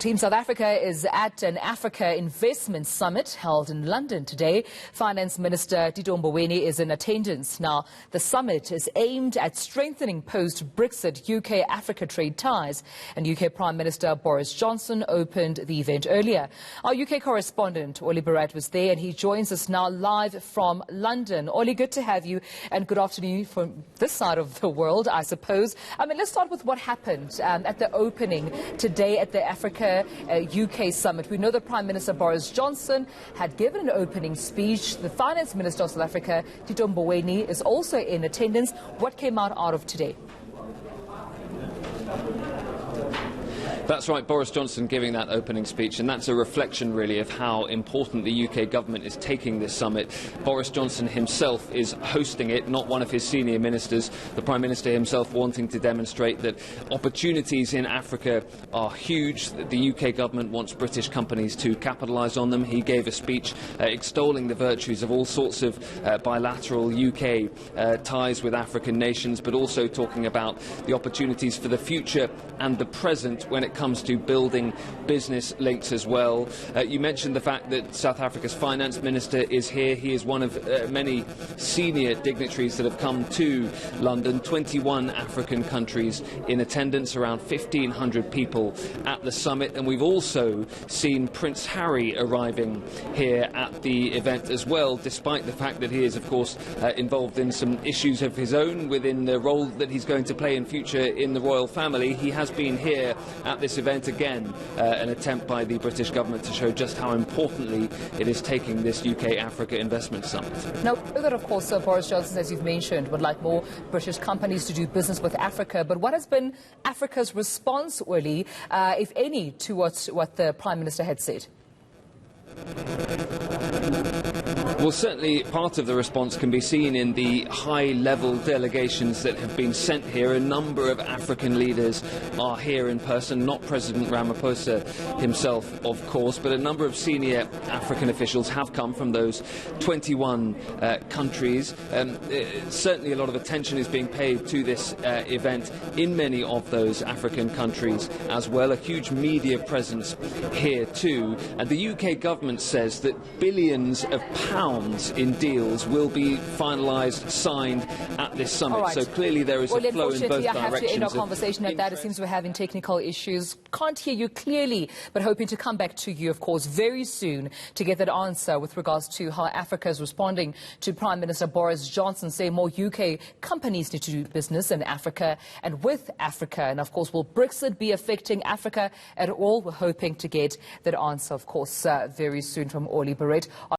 Team South Africa is at an Africa Investment Summit held in London today. Finance Minister Tito Mboweni is in attendance. Now, the summit is aimed at strengthening post-Brexit UK-Africa trade ties. And UK Prime Minister Boris Johnson opened the event earlier. Our UK correspondent, Oli Barrett, was there, and he joins us now live from London. Oli, good to have you, and good afternoon from this side of the world, I suppose. Let's start with what happened at the opening today at the Africa UK summit. We know that Prime Minister Boris Johnson had given an opening speech. The Finance Minister of South Africa, Tito Mboweni, is also in attendance. What came out of today? That's right, Boris Johnson giving that opening speech, and that's a reflection really of how important the UK government is taking this summit. Boris Johnson himself is hosting it, not one of his senior ministers. The Prime Minister himself wanting to demonstrate that opportunities in Africa are huge, that the UK government wants British companies to capitalise on them. He gave a speech extolling the virtues of all sorts of bilateral UK ties with African nations, but also talking about the opportunities for the future and the present when it comes to building business links as well. You mentioned the fact that South Africa's finance minister is here. He is one of many senior dignitaries that have come to London. 21 African countries in attendance, around 1,500 people at the summit. And we've also seen Prince Harry arriving here at the event as well, despite the fact that he is, of course, involved in some issues of his own within the role that he's going to play in future in the royal family. He has been here at this event again, an attempt by the British government to show just how importantly it is taking this UK-Africa Investment Summit. Now, that of course Boris Johnson, as you've mentioned, would like more British companies to do business with Africa. But what has been Africa's response, Oli, if any, to what the Prime Minister had said? Well, certainly part of the response can be seen in the high-level delegations that have been sent here. A number of African leaders are here in person, not President Ramaphosa himself, of course, but a number of senior African officials have come from those 21 countries. Certainly a lot of attention is being paid to this event in many of those African countries as well. A huge media presence here too. And the UK government says that billions of pounds in deals will be finalised, signed at this summit. Right. So clearly there is a flow in both directions. I have to end our conversation at that. It seems we're having technical issues. Can't hear you clearly, but hoping to come back to you, of course, very soon to get that answer with regards to how Africa is responding to Prime Minister Boris Johnson saying more UK companies need to do business in Africa and with Africa. And, of course, will Brexit be affecting Africa at all? We're hoping to get that answer, of course, very soon from Oli Barrett.